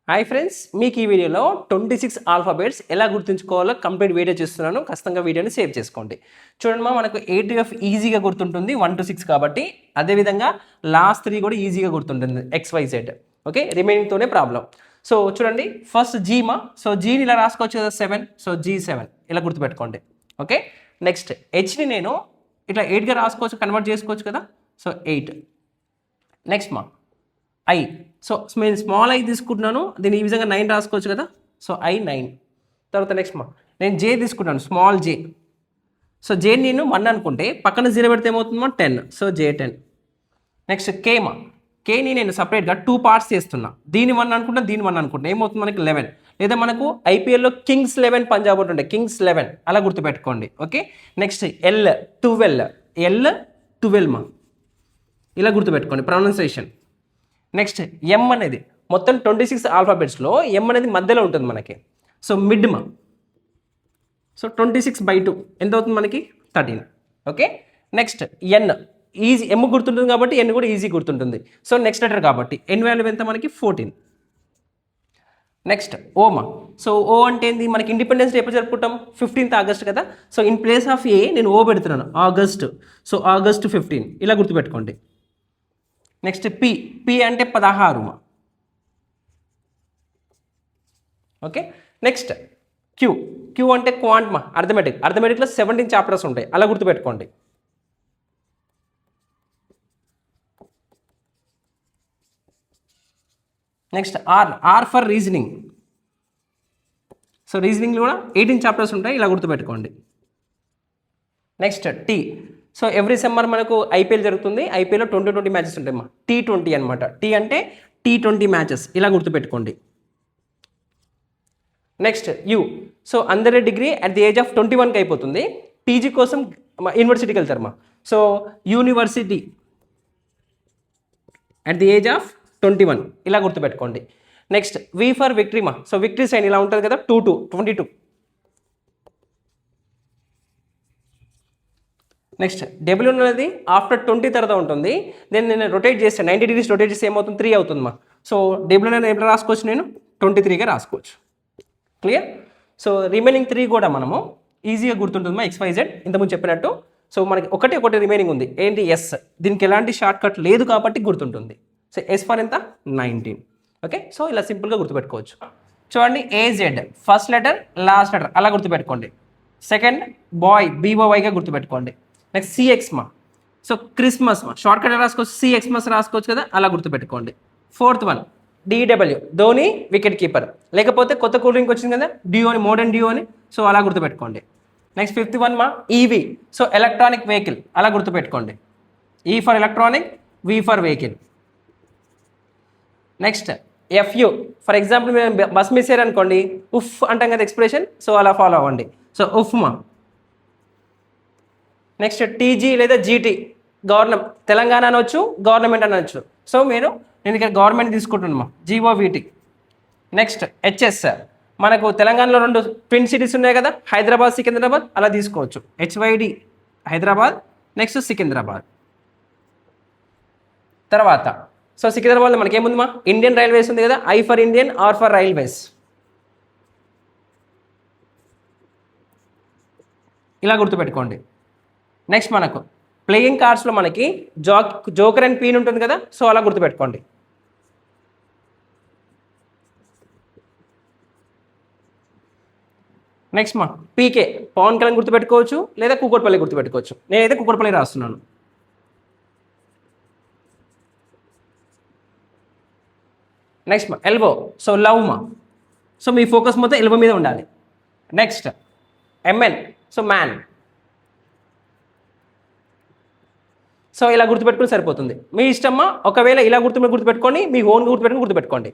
Hi friends, మీకు ఈ వీడియోలో 26 ఆల్ఫాబెట్స్ ఎలా గుర్తుంచుకోవాలో కంప్లీట్ వీడియో చేస్తున్నాను. ఖచ్చితంగా వీడియోని సేవ్ చేసుకోండి. చూడండి మనకు A to F ఈజీగా గుర్తుంటుంది 1 to 6 కాబట్టి. అదేవిధంగా లాస్ట్ 3 కూడా ఈజీగా గుర్తుంటుంది XYZ. ఓకే, రిమైనింగ్తోనే ప్రాబ్లం. సో చూడండి, ఫస్ట్ G సో జీని ఇలా రాసుకోవచ్చు కదా 7. సో G7 ఇలా గుర్తుపెట్టుకోండి. ఓకే, నెక్స్ట్ హెచ్ని నేను ఇట్లా 8గా రాసుకోవచ్చు, కన్వర్ట్ చేసుకోవచ్చు కదా. సో 8. Next I. సో నేను స్మాల్ ఐ తీసుకుంటున్నాను, దీన్ని ఈ విధంగా 9 రాసుకోవచ్చు కదా. So I9. తర్వాత నెక్స్ట్ నేను జే తీసుకుంటాను, స్మాల్ జే. సో జే నేను 1 అనుకుంటే పక్కన 0 పెడితే ఏమవుతుందో 10. So J10. నెక్స్ట్ కేని నేను సపరేట్గా 2 పార్ట్స్ చేస్తున్నా. దీని 1 అనుకుంటా, దీని 1 అనుకుంటా, ఏమవుతుంది మనకి 11. లేదా మనకు ఐపీఎల్లో Kings 11 పంజాబ్ ఉంటుండే, Kings 11 అలా గుర్తుపెట్టుకోండి. ఓకే, నెక్స్ట్ L12 ఇలా గుర్తుపెట్టుకోండి ప్రొనౌన్సియేషన్. నెక్స్ట్ ఎం అనేది మొత్తం 26 ఆల్ఫాబెట్స్లో ఎం అనేది మధ్యలో ఉంటుంది మనకి. సో మిడ్ సో 26/2 ఎంత అవుతుంది మనకి 13. ఓకే, నెక్స్ట్ ఎన్ ఈజీ, ఎమ్ గుర్తుంటుంది కాబట్టి ఎన్ కూడా ఈజీ గుర్తుంటుంది. సో నెక్స్ట్ లెటర్ కాబట్టి ఎన్ వాల్యూ ఎంత మనకి 14. నెక్స్ట్ సో ఓ అంటే ఏంది, మనకి ఇండిపెండెన్స్ డే ఎప్పుడు జరుపుకుంటాం 15th ఆగస్ట్ కదా. సో ఇన్ ప్లేస్ ఆఫ్ ఏ నేను ఓ పెడుతున్నాను, ఆగస్ట్. సో ఆగస్ట్ 15 ఇలా గుర్తుపెట్టుకోండి. నెక్స్ట్ పి అంటే 16. ఓకే, నెక్స్ట్ క్యూ అంటే క్వాంట్ అర్థమెటిక్లో 17 చాప్టర్స్ ఉంటాయి, అలా గుర్తుపెట్టుకోండి. Next R for reasoning. So రీజనింగ్లో కూడా 18 చాప్టర్స్ ఉంటాయి, ఇలా గుర్తుపెట్టుకోండి. Next T. So every summer మనకు ఐపీఎల్ జరుగుతుంది, ఐపీఎల్లో 20 మ్యాచెస్ ఉంటాయి T20 అనమాట. టీ అంటే T20 మ్యాచెస్, ఇలా గుర్తుపెట్టుకోండి. Next U. సో అందరి degree at the age of 21కి అయిపోతుంది. పీజీ కోసం యూనివర్సిటీకి వెళ్తారు so university at the age of 21 ఇలా గుర్తుపెట్టుకోండి. Next V for victory so victory sign ఇలా ఉంటుంది కదా 22. నెక్స్ట్ డబ్ల్యూ అనేది ఆఫ్టర్ 20 తర్వాత ఉంటుంది. నేను రొటేట్ చేస్తే 90 degrees రొటేట్ చేస్తే ఏమవుతుంది 3 అవుతుంది సో డబ్ల్యూ అనేది ఎట్లా రాసుకోవచ్చు, నేను 23గా రాసుకోవచ్చు. క్లియర్. సో రిమైనింగ్ 3 కూడా మనము ఈజీగా గుర్తుంటుంది XYZ ఇంతకుముందు చెప్పినట్టు. సో మనకి ఒకటి రిమైనింగ్ ఉంది, ఏంటి ఎస్. దీనికి ఎలాంటి షార్ట్ కట్ లేదు కాబట్టి గుర్తుంటుంది. సో ఎస్ ఫర్ ఎంత 19. ఓకే, సో ఇలా సింపుల్గా గుర్తుపెట్టుకోవచ్చు. చూడండి AZ first letter last letter అలా గుర్తుపెట్టుకోండి. సెకండ్ బాయ్ BOYగా గుర్తుపెట్టుకోండి. Next CX so Christmas short cut రాసుకోవచ్చు, CXmas రాసుకోవచ్చు కదా, అలా గుర్తుపెట్టుకోండి. Fourth DW Dhoni wicket keeper, లేకపోతే కొత్త కూల్ డ్రింక్ వచ్చింది కదా డియో అని, మోడర్న్ డియో అని, సో అలా గుర్తుపెట్టుకోండి. Next fifth EV so electronic vehicle అలా గుర్తుపెట్టుకోండి. E for electronic, V for vehicle. Next FU for example మీరు బస్ మిస్ అయ్యారు అనుకోండి, ఉఫ్ అంటాం కదా ఎక్స్ప్రెషన్, సో అలా ఫాలో అవ్వండి. సో ఉఫ్ నెక్స్ట్ TG లేదా GT తెలంగాణ అనవచ్చు, గవర్నమెంట్ అనవచ్చు. సో నేను ఇక్కడ గవర్నమెంట్ తీసుకుంటున్నామా GOVT. నెక్స్ట్ HS మనకు తెలంగాణలో 2 ట్విన్ సిటీస్ ఉన్నాయి కదా, హైదరాబాద్ సికింద్రాబాద్, అలా తీసుకోవచ్చు. HYD Hyderabad, next Secunderabad. తర్వాత సో సికింద్రాబాద్లో మనకి ఏముంది ఇండియన్ రైల్వేస్ ఉంది కదా, I for Indian, R for railways, ఇలా గుర్తుపెట్టుకోండి. నెక్స్ట్ మనకు ప్లేయింగ్ కార్డ్స్లో మనకి జోకర్ అండ్ పీన్ ఉంటుంది కదా, సో అలా గుర్తుపెట్టుకోండి. నెక్స్ట్ PK పవన్ కళ్యాణ్ గుర్తుపెట్టుకోవచ్చు, లేదా కూకట్పల్లి గుర్తుపెట్టుకోవచ్చు. నేనైతే కూకట్పల్లి రాస్తున్నాను. Next elbow so love so మీ ఫోకస్ మొత్తం ఎల్బో మీద ఉండాలి. Next MN so man. So ఇలా గుర్తుపెట్టుకుని సరిపోతుంది, మీ ఇష్టమ్మా. ఒకవేళ ఇలా గుర్తుపెట్టుకోండి, మీ ఓన్ గుర్తుపెట్టుకోండి.